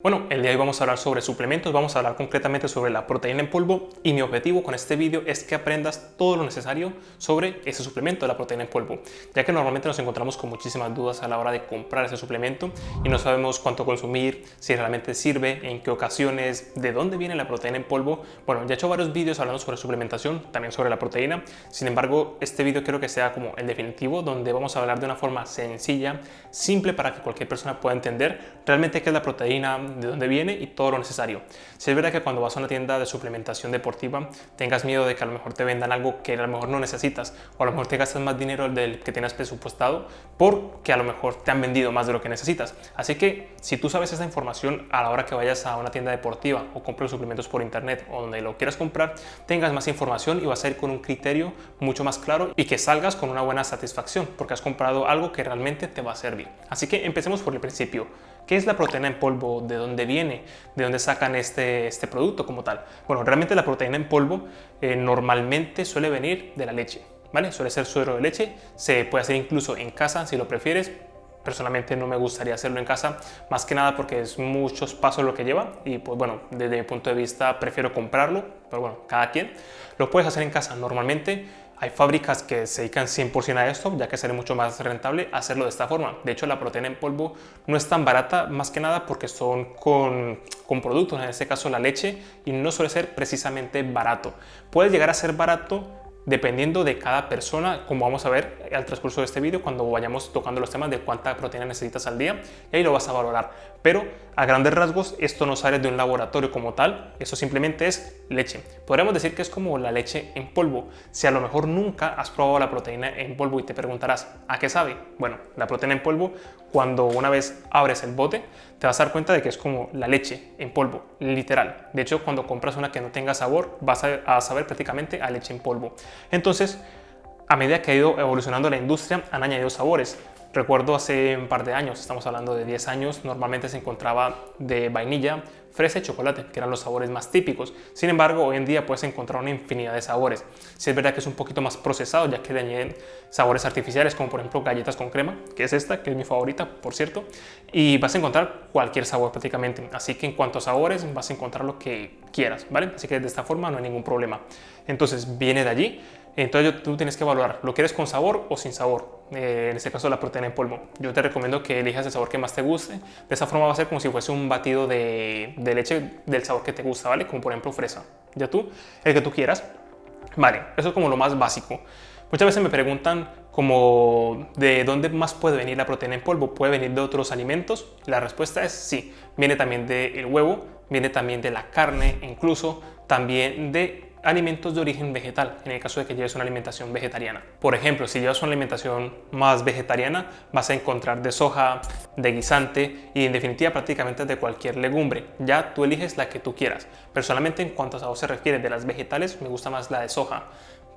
Bueno, el día de hoy vamos a hablar sobre suplementos, vamos a hablar concretamente sobre la proteína en polvo y mi objetivo con este vídeo es que aprendas todo lo necesario sobre ese suplemento de la proteína en polvo, ya que normalmente nos encontramos con muchísimas dudas a la hora de comprar ese suplemento y no sabemos cuánto consumir, si realmente sirve, en qué ocasiones, de dónde viene la proteína en polvo. Bueno, ya he hecho varios vídeos hablando sobre suplementación, también sobre la proteína, sin embargo, este vídeo quiero que sea como el definitivo, donde vamos a hablar de una forma sencilla, simple, para que cualquier persona pueda entender realmente qué es la proteína, de dónde viene y todo lo necesario. Si es verdad que cuando vas a una tienda de suplementación deportiva tengas miedo de que a lo mejor te vendan algo que a lo mejor no necesitas, o a lo mejor te gastas más dinero del que tienes presupuestado porque a lo mejor te han vendido más de lo que necesitas. Así que si tú sabes esta información a la hora que vayas a una tienda deportiva o compres suplementos por internet o donde lo quieras comprar, tengas más información y vas a ir con un criterio mucho más claro y que salgas con una buena satisfacción porque has comprado algo que realmente te va a servir. Así que empecemos por el principio. ¿Qué es la proteína en polvo? ¿De dónde viene? ¿De dónde sacan este producto como tal? Bueno, realmente la proteína en polvo normalmente suele venir de la leche, ¿vale? Suele ser suero de leche, se puede hacer incluso en casa si lo prefieres. Personalmente no me gustaría hacerlo en casa, más que nada porque es muchos pasos lo que lleva y pues bueno, desde mi punto de vista prefiero comprarlo, pero bueno, cada quien. Lo puedes hacer en casa normalmente. Hay fábricas que se dedican 100% a esto, ya que será mucho más rentable hacerlo de esta forma. De hecho, la proteína en polvo no es tan barata, más que nada porque son con productos, en este caso la leche, y no suele ser precisamente barato. Puede llegar a ser barato dependiendo de cada persona, como vamos a ver al transcurso de este vídeo cuando vayamos tocando los temas de cuánta proteína necesitas al día, y ahí lo vas a valorar. Pero a grandes rasgos esto no sale de un laboratorio como tal, eso simplemente es leche. Podríamos decir que es como la leche en polvo. Si a lo mejor nunca has probado la proteína en polvo y te preguntarás ¿a qué sabe? Bueno, la proteína en polvo, cuando una vez abres el bote te vas a dar cuenta de que es como la leche en polvo, literal. De hecho, cuando compras una que no tenga sabor vas a saber prácticamente a leche en polvo. Entonces, a medida que ha ido evolucionando la industria, han añadido sabores. Recuerdo hace un par de años, estamos hablando de 10 años, normalmente se encontraba de vainilla, fresa y chocolate, que eran los sabores más típicos. Sin embargo, hoy en día puedes encontrar una infinidad de sabores. Sí es verdad que es un poquito más procesado, ya que le añaden sabores artificiales, como por ejemplo galletas con crema, que es esta, que es mi favorita, por cierto, y vas a encontrar cualquier sabor prácticamente. Así que en cuanto a sabores, vas a encontrar lo que quieras, ¿vale? Así que de esta forma no hay ningún problema. Entonces, viene de allí. Entonces tú tienes que evaluar, ¿lo quieres con sabor o sin sabor? En este caso la proteína en polvo. Yo te recomiendo que elijas el sabor que más te guste. De esa forma va a ser como si fuese un batido de leche del sabor que te gusta, ¿vale? Como por ejemplo fresa. Ya tú, el que tú quieras. Vale, eso es como lo más básico. Muchas veces me preguntan como de dónde más puede venir la proteína en polvo. ¿Puede venir de otros alimentos? La respuesta es sí. Viene también del huevo, viene también de la carne, incluso también de alimentos de origen vegetal, en el caso de que lleves una alimentación vegetariana. Por ejemplo, si llevas una alimentación más vegetariana, vas a encontrar de soja, de guisante y en definitiva prácticamente de cualquier legumbre. Ya tú eliges la que tú quieras. Personalmente, en cuanto a sabor se refiere de las vegetales, me gusta más la de soja,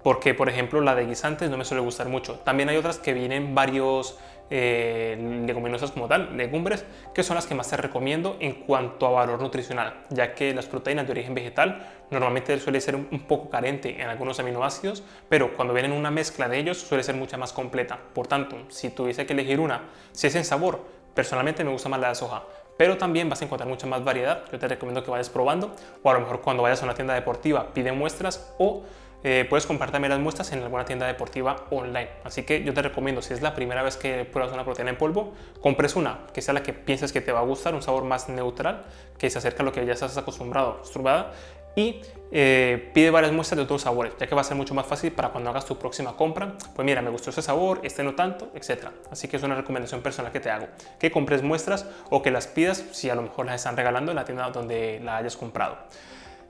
porque por ejemplo la de guisantes no me suele gustar mucho. También hay otras que vienen varios leguminosas como tal, legumbres, que son las que más te recomiendo en cuanto a valor nutricional, ya que las proteínas de origen vegetal normalmente suele ser un poco carente en algunos aminoácidos, pero cuando vienen una mezcla de ellos suele ser mucha más completa. Por tanto, si tuviese que elegir una, si es en sabor, personalmente me gusta más la de soja, pero también vas a encontrar mucha más variedad. Yo te recomiendo que vayas probando, o a lo mejor cuando vayas a una tienda deportiva pide muestras, o puedes comprar también las muestras en alguna tienda deportiva online. Así que yo te recomiendo, si es la primera vez que pruebas una proteína en polvo, compres una que sea la que pienses que te va a gustar, un sabor más neutral, que se acerca a lo que ya estás acostumbrado, y pide varias muestras de otros sabores, ya que va a ser mucho más fácil para cuando hagas tu próxima compra. Pues mira, me gustó ese sabor, este no tanto, etc. Así que es una recomendación personal que te hago, que compres muestras o que las pidas si a lo mejor las están regalando en la tienda donde la hayas comprado.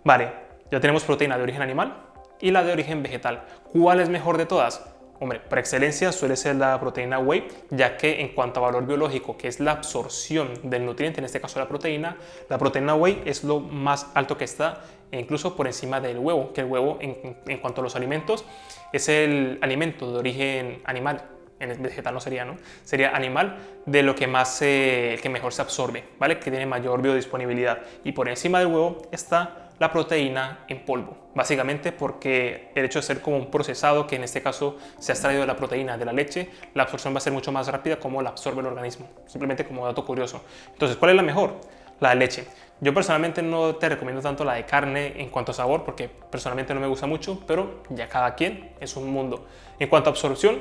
Vale, ya tenemos proteína de origen animal y la de origen vegetal. ¿Cuál es mejor de todas? Hombre, por excelencia suele ser la proteína whey, ya que en cuanto a valor biológico, que es la absorción del nutriente, en este caso la proteína whey es lo más alto que está, e incluso por encima del huevo, que el huevo en cuanto a los alimentos es el alimento de origen animal. En vegetal no sería, ¿no? Sería animal de lo que más, que mejor se absorbe, ¿vale? Que tiene mayor biodisponibilidad. Y por encima del huevo está la proteína en polvo, básicamente porque el hecho de ser como un procesado, que en este caso se ha extraído de la proteína de la leche, la absorción va a ser mucho más rápida como la absorbe el organismo, simplemente como dato curioso. Entonces, ¿cuál es la mejor? la de leche. Yo personalmente no te recomiendo tanto la de carne en cuanto a sabor, porque personalmente no me gusta mucho, pero ya cada quien es un mundo. En cuanto a absorción,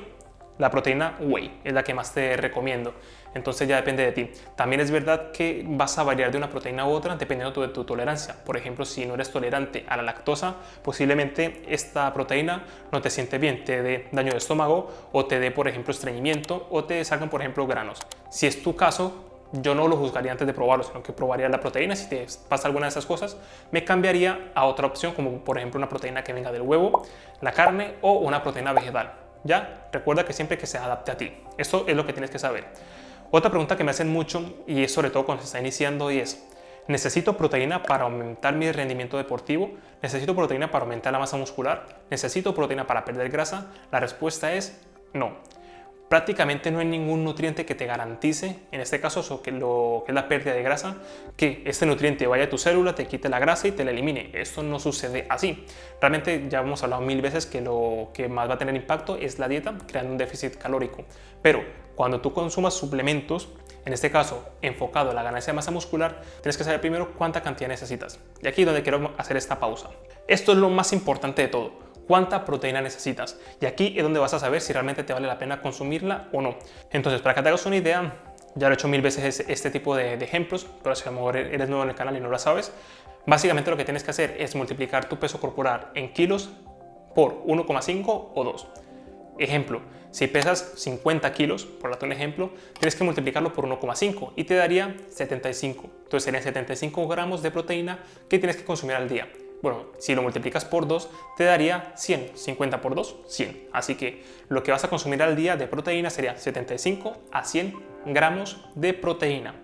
la proteína whey es la que más te recomiendo. Entonces ya depende de ti. También es verdad que vas a variar de una proteína u otra dependiendo de tu tolerancia. Por ejemplo, si no eres tolerante a la lactosa, posiblemente esta proteína no te siente bien, te dé daño de estómago o te dé, por ejemplo, estreñimiento o te salgan, por ejemplo, granos. Si es tu caso, yo no lo juzgaría antes de probarlo, sino que probaría la proteína. Si te pasa alguna de esas cosas, me cambiaría a otra opción, como por ejemplo una proteína que venga del huevo, la carne o una proteína vegetal. Ya, recuerda que siempre que se adapte a ti. Esto es lo que tienes que saber. Otra pregunta que me hacen mucho, y es sobre todo cuando se está iniciando, y es: ¿necesito proteína para aumentar mi rendimiento deportivo? ¿Necesito proteína para aumentar la masa muscular? ¿Necesito proteína para perder grasa? La respuesta es no. Prácticamente no hay ningún nutriente que te garantice, en este caso lo que es la pérdida de grasa, que este nutriente vaya a tu célula, te quite la grasa y te la elimine. Esto no sucede así. Realmente ya hemos hablado 1000 veces que lo que más va a tener impacto es la dieta, creando un déficit calórico. Pero cuando tú consumas suplementos, en este caso enfocado a la ganancia de masa muscular, tienes que saber primero cuánta cantidad necesitas. Y aquí es donde quiero hacer esta pausa. Esto es lo más importante de todo. ¿Cuánta proteína necesitas? Y aquí es donde vas a saber si realmente te vale la pena consumirla o no. Entonces, para que te hagas una idea, ya lo he hecho 1000 veces este tipo de ejemplos, pero si a lo mejor eres nuevo en el canal y no lo sabes, básicamente lo que tienes que hacer es multiplicar tu peso corporal en kilos por 1,5 o 2. Ejemplo, si pesas 50 kilos, por darte un ejemplo, tienes que multiplicarlo por 1,5 y te daría 75. Entonces serían 75 gramos de proteína que tienes que consumir al día. Bueno, si lo multiplicas por 2, te daría 100. 50 por 2, 100. Así que lo que vas a consumir al día de proteína sería 75 a 100 gramos de proteína.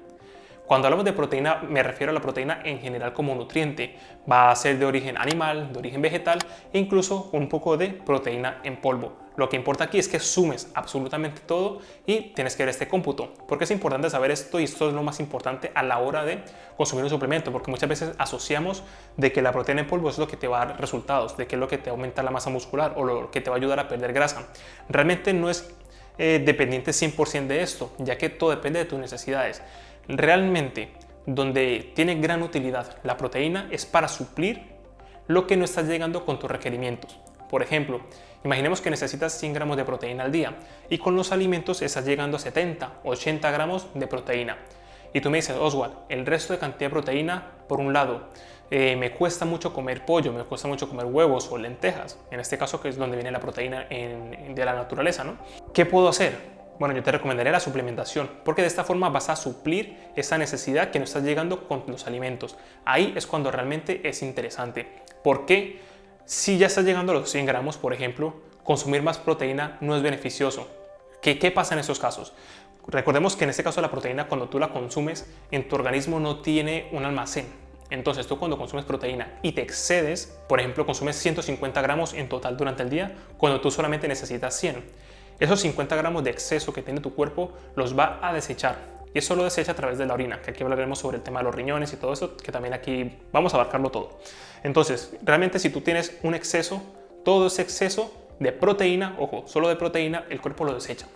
Cuando hablamos de proteína, me refiero a la proteína en general como nutriente. Va a ser de origen animal, de origen vegetal e incluso un poco de proteína en polvo. Lo que importa aquí es que sumes absolutamente todo y tienes que ver este cómputo. Porque es importante saber esto, y esto es lo más importante a la hora de consumir un suplemento, porque muchas veces asociamos de que la proteína en polvo es lo que te va a dar resultados, de que es lo que te aumenta la masa muscular o lo que te va a ayudar a perder grasa. Realmente no es dependiente 100% de esto, ya que todo depende de tus necesidades. Realmente, donde tiene gran utilidad la proteína es para suplir lo que no estás llegando con tus requerimientos. Por ejemplo, imaginemos que necesitas 100 gramos de proteína al día y con los alimentos estás llegando a 70, 80 gramos de proteína. Y tú me dices: Oswald, el resto de cantidad de proteína, por un lado, me cuesta mucho comer pollo, me cuesta mucho comer huevos o lentejas, en este caso que es donde viene la proteína de la naturaleza, ¿no? ¿Qué puedo hacer? Bueno, yo te recomendaría la suplementación, porque de esta forma vas a suplir esa necesidad que no estás llegando con los alimentos. Ahí es cuando realmente es interesante. ¿Por qué? Si ya estás llegando a los 100 gramos, por ejemplo, consumir más proteína no es beneficioso. ¿Qué pasa en esos casos? Recordemos que en este caso la proteína, cuando tú la consumes, en tu organismo no tiene un almacén. Entonces tú cuando consumes proteína y te excedes, por ejemplo, consumes 150 gramos en total durante el día, cuando tú solamente necesitas 100. Esos 50 gramos de exceso que tiene tu cuerpo los va a desechar. Y eso lo desecha a través de la orina, que aquí hablaremos sobre el tema de los riñones y todo eso, que también aquí vamos a abarcarlo todo. Entonces, realmente si tú tienes un exceso, todo ese exceso de proteína, ojo, solo de proteína, el cuerpo lo desecha,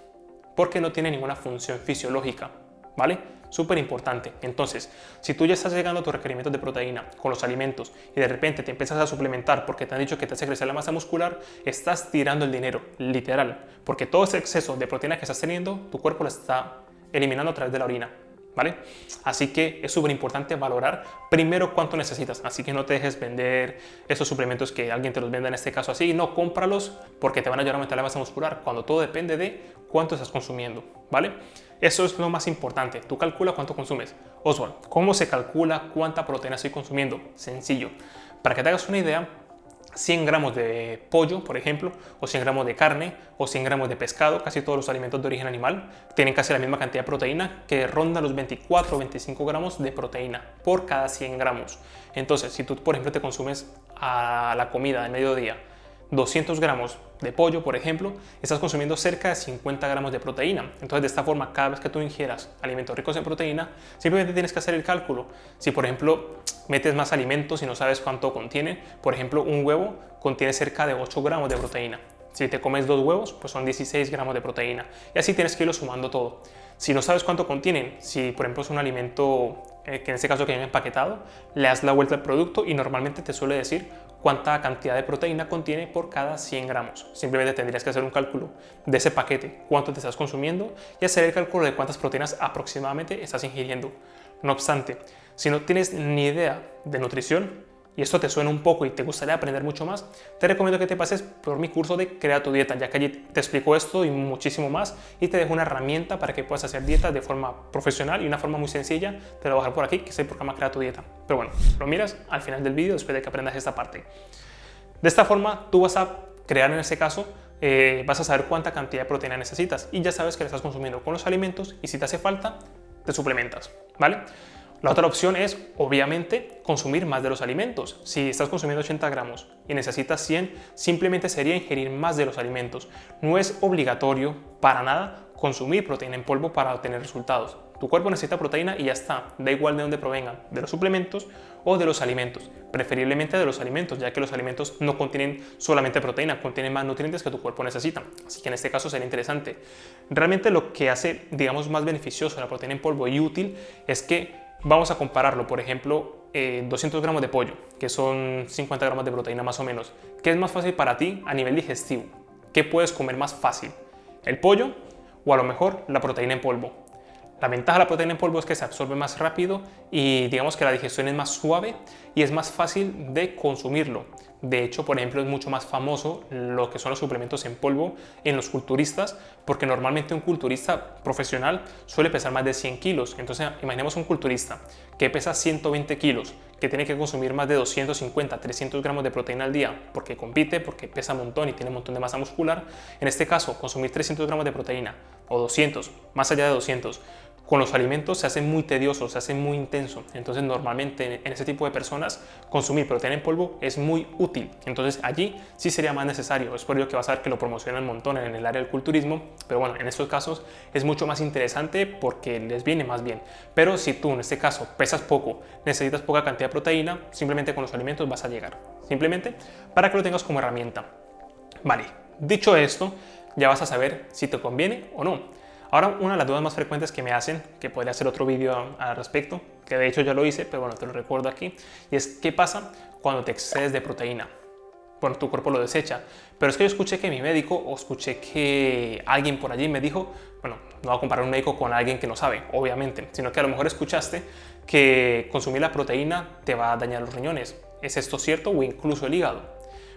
porque no tiene ninguna función fisiológica, ¿vale? Súper importante. Entonces, si tú ya estás llegando a tus requerimientos de proteína con los alimentos y de repente te empiezas a suplementar porque te han dicho que te hace crecer la masa muscular, estás tirando el dinero, literal, porque todo ese exceso de proteína que estás teniendo, tu cuerpo lo está eliminando a través de la orina, ¿vale? Así que es súper importante valorar primero cuánto necesitas. Así que no te dejes vender esos suplementos que alguien te los venda en este caso así. No, cómpralos porque te van a ayudar a aumentar la masa muscular, cuando todo depende de cuánto estás consumiendo, ¿vale? Eso es lo más importante. Tú calcula cuánto consumes. Oswald, ¿cómo se calcula cuánta proteína estoy consumiendo? Sencillo. Para que te hagas una idea, 100 gramos de pollo, por ejemplo, o 100 gramos de carne, o 100 gramos de pescado, casi todos los alimentos de origen animal, tienen casi la misma cantidad de proteína, que ronda los 24 o 25 gramos de proteína por cada 100 gramos. Entonces, si tú, por ejemplo, te consumes a la comida de mediodía 200 gramos de pollo, por ejemplo, estás consumiendo cerca de 50 gramos de proteína. Entonces, de esta forma, cada vez que tú ingieras alimentos ricos en proteína, simplemente tienes que hacer el cálculo. Si, por ejemplo, metes más alimentos y no sabes cuánto contiene, por ejemplo, un huevo contiene cerca de 8 gramos de proteína. Si te comes 2 huevos, pues son 16 gramos de proteína. Y así tienes que irlo sumando todo. Si no sabes cuánto contienen, si por ejemplo es un alimento que en este caso que viene empaquetado, le das la vuelta al producto y normalmente te suele decir cuánta cantidad de proteína contiene por cada 100 gramos. Simplemente tendrías que hacer un cálculo de ese paquete, cuánto te estás consumiendo y hacer el cálculo de cuántas proteínas aproximadamente estás ingiriendo. No obstante, si no tienes ni idea de nutrición y esto te suena un poco y te gustaría aprender mucho más, te recomiendo que te pases por mi curso de Crea tu Dieta, ya que allí te explico esto y muchísimo más y te dejo una herramienta para que puedas hacer dietas de forma profesional y una forma muy sencilla. Te lo voy a dejar por aquí, que es el programa Crea tu Dieta. Pero bueno, lo miras al final del vídeo después de que aprendas esta parte. De esta forma, tú vas a crear en este caso, vas a saber cuánta cantidad de proteína necesitas y ya sabes que la estás consumiendo con los alimentos y si te hace falta, te suplementas, ¿vale? La otra opción es, obviamente, consumir más de los alimentos. Si estás consumiendo 80 gramos y necesitas 100, simplemente sería ingerir más de los alimentos. No es obligatorio para nada consumir proteína en polvo para obtener resultados. Tu cuerpo necesita proteína y ya está, da igual de dónde provengan, de los suplementos o de los alimentos, preferiblemente de los alimentos, ya que los alimentos no contienen solamente proteína, contienen más nutrientes que tu cuerpo necesita. Así que en este caso sería interesante. Realmente lo que hace, digamos, más beneficioso la proteína en polvo y útil es que vamos a compararlo, por ejemplo, 200 gramos de pollo, que son 50 gramos de proteína más o menos. ¿Qué es más fácil para ti a nivel digestivo? ¿Qué puedes comer más fácil? ¿El pollo o a lo mejor la proteína en polvo? La ventaja de la proteína en polvo es que se absorbe más rápido y digamos que la digestión es más suave y es más fácil de consumirlo. De hecho, por ejemplo, es mucho más famoso lo que son los suplementos en polvo en los culturistas, porque normalmente un culturista profesional suele pesar más de 100 kilos. Entonces, imaginemos un culturista que pesa 120 kilos, que tiene que consumir más de 250, 300 gramos de proteína al día, porque compite, porque pesa un montón y tiene un montón de masa muscular. En este caso, consumir 300 gramos de proteína o 200, más allá de 200, con los alimentos se hace muy tedioso, se hace muy intenso. Entonces normalmente en ese tipo de personas consumir proteína en polvo es muy útil. Entonces allí sí sería más necesario. Es por ello que vas a ver que lo promocionan un montón en el área del culturismo. Pero bueno, en estos casos es mucho más interesante porque les viene más bien. Pero si tú en este caso pesas poco, necesitas poca cantidad de proteína, simplemente con los alimentos vas a llegar. Simplemente para que lo tengas como herramienta. Vale, dicho esto, ya vas a saber si te conviene o no. Ahora, una de las dudas más frecuentes que me hacen, que podría hacer otro vídeo al respecto, que de hecho ya lo hice, pero bueno, te lo recuerdo aquí, y es ¿qué pasa cuando te excedes de proteína? Bueno, tu cuerpo lo desecha, pero es que yo escuché que mi médico o escuché que alguien por allí me dijo, bueno, no voy a comparar un médico con alguien que no sabe, obviamente, sino que a lo mejor escuchaste que consumir la proteína te va a dañar los riñones. ¿Es esto cierto o incluso el hígado?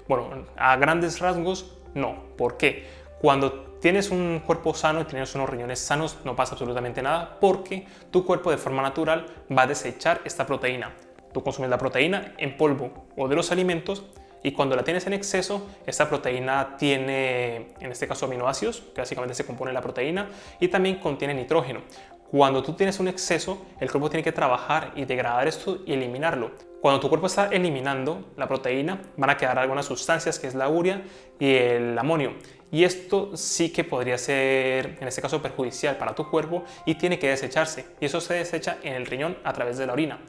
Bueno, a grandes rasgos, no. ¿Por qué? Cuando tienes un cuerpo sano y tienes unos riñones sanos, no pasa absolutamente nada porque tu cuerpo de forma natural va a desechar esta proteína. Tú consumes la proteína en polvo o de los alimentos y cuando la tienes en exceso, esta proteína tiene, en este caso, aminoácidos, que básicamente se compone de la proteína, y también contiene nitrógeno. Cuando tú tienes un exceso, el cuerpo tiene que trabajar y degradar esto y eliminarlo. Cuando tu cuerpo está eliminando la proteína, van a quedar algunas sustancias, que es la urea y el amonio. Y esto sí que podría ser, en este caso, perjudicial para tu cuerpo y tiene que desecharse. Y eso se desecha en el riñón a través de la orina.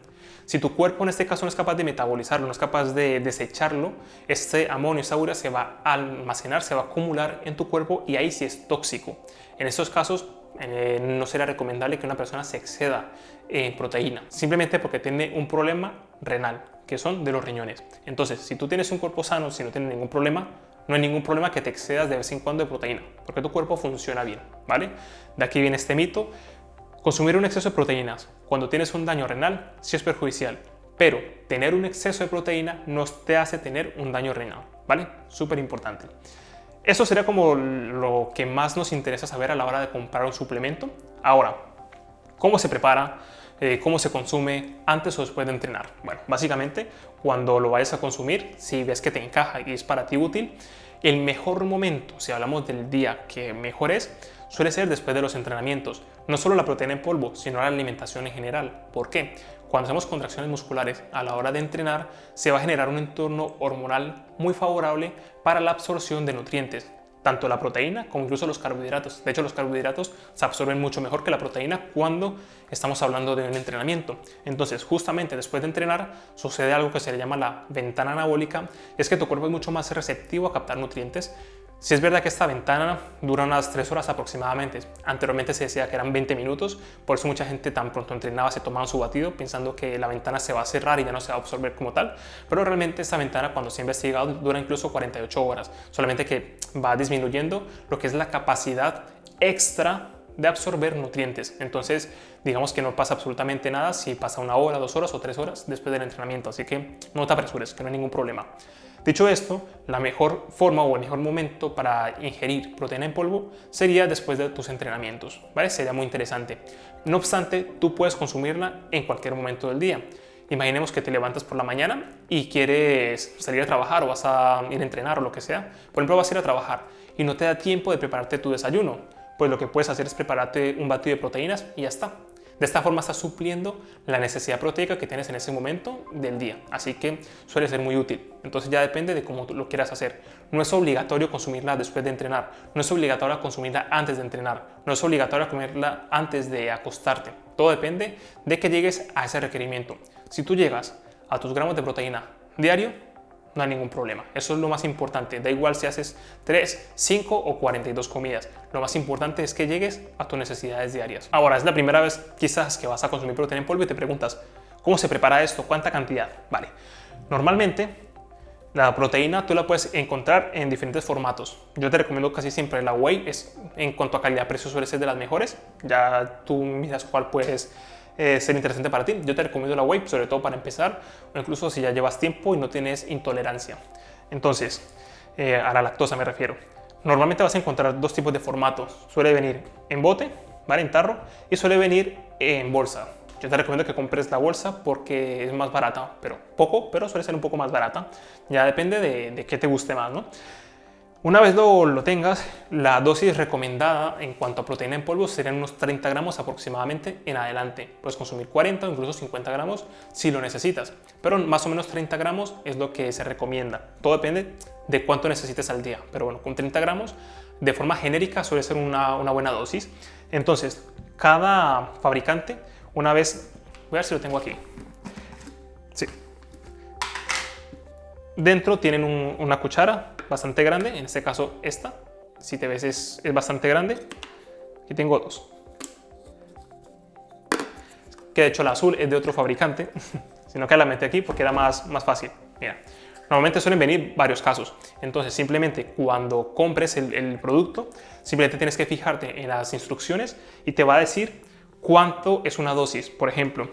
Si tu cuerpo en este caso no es capaz de metabolizarlo, no es capaz de desecharlo, este amonio, esa urea se va a almacenar, se va a acumular en tu cuerpo y ahí sí es tóxico. En estos casos no será recomendable que una persona se exceda en proteína, simplemente porque tiene un problema renal, que son de los riñones. Entonces, si tú tienes un cuerpo sano, si no tienes ningún problema, no hay ningún problema que te excedas de vez en cuando de proteína, porque tu cuerpo funciona bien, ¿vale? De aquí viene este mito. Consumir un exceso de proteínas cuando tienes un daño renal sí es perjudicial, pero tener un exceso de proteína no te hace tener un daño renal, ¿vale? Súper importante. Eso sería como lo que más nos interesa saber a la hora de comprar un suplemento. Ahora, ¿cómo se prepara? ¿Cómo se consume antes o después de entrenar? Bueno, básicamente, cuando lo vayas a consumir, si ves que te encaja y es para ti útil, el mejor momento, si hablamos del día que mejor es, suele ser después de los entrenamientos. No solo la proteína en polvo, sino la alimentación en general. ¿Por qué? Cuando hacemos contracciones musculares a la hora de entrenar, se va a generar un entorno hormonal muy favorable para la absorción de nutrientes, tanto la proteína como incluso los carbohidratos. De hecho, los carbohidratos se absorben mucho mejor que la proteína cuando estamos hablando de un entrenamiento. Entonces, justamente después de entrenar, sucede algo que se le llama la ventana anabólica, y es que tu cuerpo es mucho más receptivo a captar nutrientes Si es verdad que esta ventana dura unas 3 horas aproximadamente. Anteriormente se decía que eran 20 minutos, por eso mucha gente tan pronto entrenaba se tomaban su batido pensando que la ventana se va a cerrar y ya no se va a absorber como tal, pero realmente esta ventana, cuando se ha investigado, dura incluso 48 horas, solamente que va disminuyendo lo que es la capacidad extra de absorber nutrientes. Entonces digamos que no pasa absolutamente nada si pasa 1 hora, 2 horas o 3 horas después del entrenamiento, así que no te apresures, que no hay ningún problema. Dicho esto, la mejor forma o el mejor momento para ingerir proteína en polvo sería después de tus entrenamientos, ¿vale? Sería muy interesante. No obstante, tú puedes consumirla en cualquier momento del día. Imaginemos que te levantas por la mañana y quieres salir a trabajar o vas a ir a entrenar o lo que sea. Por ejemplo, vas a ir a trabajar y no te da tiempo de prepararte tu desayuno. Pues lo que puedes hacer es prepararte un batido de proteínas y ya está. De esta forma estás supliendo la necesidad proteica que tienes en ese momento del día, así que suele ser muy útil. Entonces ya depende de cómo tú lo quieras hacer. No es obligatorio consumirla después de entrenar, no es obligatorio consumirla antes de entrenar, no es obligatorio comerla antes de acostarte. Todo depende de que llegues a ese requerimiento. Si tú llegas a tus gramos de proteína diario, no hay ningún problema. Eso es lo más importante. Da igual si haces 3, 5 o 42 comidas. Lo más importante es que llegues a tus necesidades diarias. Ahora, es la primera vez quizás que vas a consumir proteína en polvo y te preguntas, ¿cómo se prepara esto? ¿Cuánta cantidad? Vale. Normalmente, la proteína tú la puedes encontrar en diferentes formatos. Yo te recomiendo casi siempre la whey. En cuanto a calidad-precio suele ser de las mejores. Ya tú miras cuál puedes ser interesante para ti. Yo te recomiendo la whey, sobre todo para empezar, o incluso si ya llevas tiempo y no tienes intolerancia. Entonces, a la lactosa me refiero. Normalmente vas a encontrar dos tipos de formatos. Suele venir en bote, ¿vale? En tarro, y suele venir en bolsa. Yo te recomiendo que compres la bolsa porque es más barata, pero poco, pero suele ser un poco más barata. Ya depende de qué te guste más, ¿no? Una vez lo tengas, la dosis recomendada en cuanto a proteína en polvo serían unos 30 gramos aproximadamente en adelante. Puedes consumir 40 o incluso 50 gramos si lo necesitas, pero más o menos 30 gramos es lo que se recomienda. Todo depende de cuánto necesites al día, pero bueno, con 30 gramos de forma genérica suele ser una buena dosis. Entonces, cada fabricante, una vez, voy a ver si lo tengo aquí. Sí. Dentro tienen una cuchara bastante grande, en este caso esta, si te ves es bastante grande. Aquí tengo dos, que de hecho la azul es de otro fabricante, sino que la metí aquí porque era más fácil. Mira, normalmente suelen venir varios casos, entonces simplemente cuando compres el producto, simplemente tienes que fijarte en las instrucciones y te va a decir cuánto es una dosis. Por ejemplo,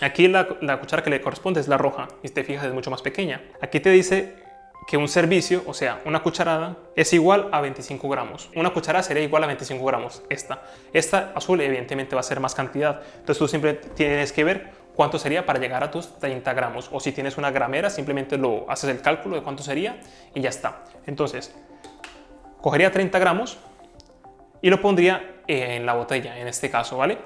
aquí la cuchara que le corresponde es la roja y si te fijas es mucho más pequeña. Aquí te dice que un servicio, o sea, una cucharada, es igual a 25 gramos. Una cucharada sería igual a 25 gramos. Esta azul evidentemente va a ser más cantidad. Entonces tú siempre tienes que ver cuánto sería para llegar a tus 30 gramos. O si tienes una gramera, simplemente lo haces el cálculo de cuánto sería y ya está. Entonces, cogería 30 gramos y lo pondría en la botella, en este caso, ¿vale?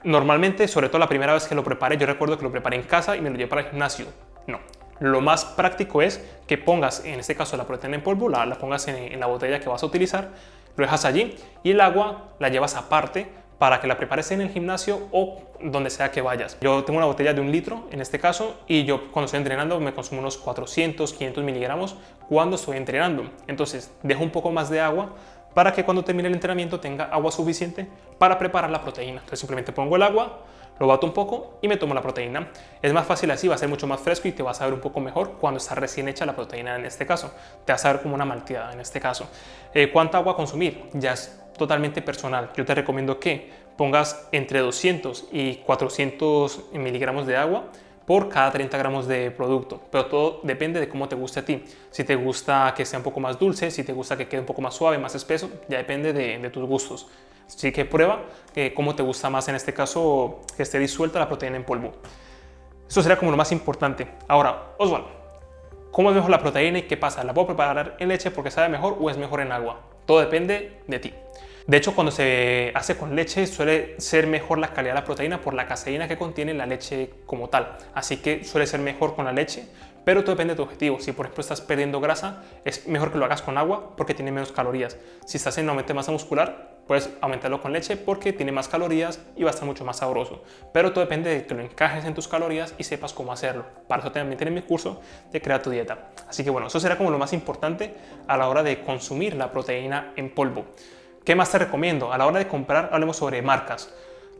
Normalmente, sobre todo la primera vez que lo preparé, yo recuerdo que lo preparé en casa y me lo llevé para el gimnasio. No. Lo más práctico es que pongas, en este caso la proteína en polvo, la pongas en la botella que vas a utilizar, lo dejas allí y el agua la llevas aparte para que la prepares en el gimnasio o donde sea que vayas. Yo tengo una botella de 1 litro en este caso y yo cuando estoy entrenando me consumo unos 400, 500 miligramos cuando estoy entrenando. Entonces dejo un poco más de agua para que cuando termine el entrenamiento tenga agua suficiente para preparar la proteína. Entonces simplemente pongo el agua, lo bato un poco y me tomo la proteína. Es más fácil así, va a ser mucho más fresco y te vas a ver un poco mejor cuando está recién hecha la proteína en este caso. Te vas a ver como una malteada en este caso. ¿Cuánta agua consumir? Ya es totalmente personal. Yo te recomiendo que pongas entre 200 y 400 miligramos de agua por cada 30 gramos de producto, pero todo depende de cómo te guste a ti. Si te gusta que sea un poco más dulce, si te gusta que quede un poco más suave, más espeso, ya depende de tus gustos. Así que prueba cómo te gusta más, en este caso, que esté disuelta la proteína en polvo. Eso sería como lo más importante. Ahora, Osvaldo, ¿cómo es mejor la proteína y qué pasa? ¿La puedo preparar en leche porque sabe mejor o es mejor en agua? Todo depende de ti. De hecho, cuando se hace con leche suele ser mejor la calidad de la proteína por la caseína que contiene la leche como tal. Así que suele ser mejor con la leche, pero todo depende de tu objetivo. Si por ejemplo estás perdiendo grasa, es mejor que lo hagas con agua porque tiene menos calorías. Si estás en aumento de masa muscular, puedes aumentarlo con leche porque tiene más calorías y va a estar mucho más sabroso. Pero todo depende de que lo encajes en tus calorías y sepas cómo hacerlo. Para eso también tienes mi curso de Crea tu Dieta. Así que bueno, eso será como lo más importante a la hora de consumir la proteína en polvo. ¿Qué más te recomiendo? A la hora de comprar, hablemos sobre marcas.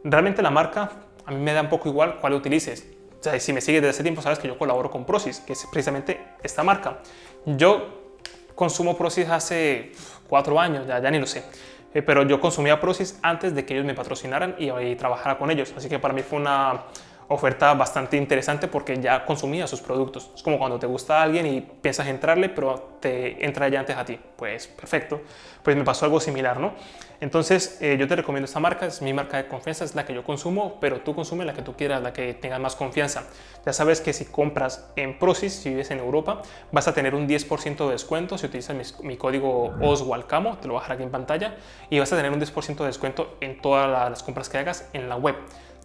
Realmente la marca, a mí me da un poco igual cuál utilices. O sea, si me sigues desde hace tiempo, sabes que yo colaboro con Prosis, que es precisamente esta marca. Yo consumo Prosis hace 4 años, ya ni lo sé. Pero yo consumía Prosis antes de que ellos me patrocinaran y trabajara con ellos. Así que para mí fue una oferta bastante interesante porque ya consumía sus productos. Es como cuando te gusta a alguien y piensas entrarle, pero te entra ya antes a ti. Pues perfecto. Pues me pasó algo similar, ¿no? Entonces yo te recomiendo esta marca, es mi marca de confianza, es la que yo consumo, pero tú consume la que tú quieras, la que tengas más confianza. Ya sabes que si compras en Prosis, si vives en Europa, vas a tener un 10% de descuento si utilizas mi código OSWALCAMO, te lo voy a dejar aquí en pantalla, y vas a tener un 10% de descuento en todas las compras que hagas en la web.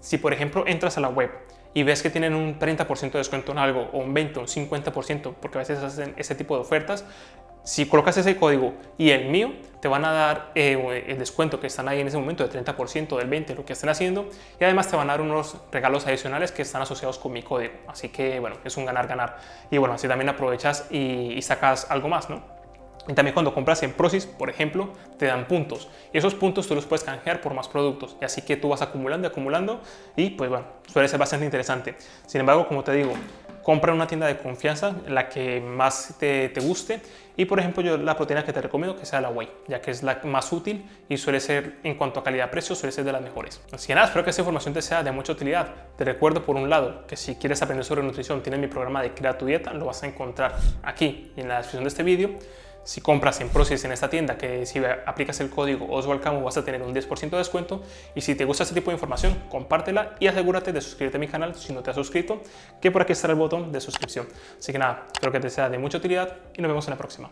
Si por ejemplo entras a la web y ves que tienen un 30% de descuento en algo, o un 20 o un 50%, porque a veces hacen ese tipo de ofertas, si colocas ese código y el mío, te van a dar el descuento que están ahí en ese momento del 30%, del 20%, lo que estén haciendo, y además te van a dar unos regalos adicionales que están asociados con mi código. Así que bueno, es un ganar-ganar. Y bueno, así también aprovechas y sacas algo más, ¿no? Y también cuando compras en Prosis, por ejemplo, te dan puntos. Y esos puntos tú los puedes canjear por más productos. Y así que tú vas acumulando y acumulando y pues bueno, suele ser bastante interesante. Sin embargo, como te digo, compra en una tienda de confianza, la que más te guste. Y por ejemplo, yo la proteína que te recomiendo que sea la Whey, ya que es la más útil y suele ser, en cuanto a calidad-precio, suele ser de las mejores. Así que nada, espero que esta información te sea de mucha utilidad. Te recuerdo por un lado que si quieres aprender sobre nutrición, tienes mi programa de Crea tu Dieta, lo vas a encontrar aquí en la descripción de este vídeo. Si compras en Prosis en esta tienda, que si aplicas el código OSWALCAMO vas a tener un 10% de descuento. Y si te gusta este tipo de información, compártela y asegúrate de suscribirte a mi canal si no te has suscrito, que por aquí estará el botón de suscripción. Así que nada, espero que te sea de mucha utilidad y nos vemos en la próxima.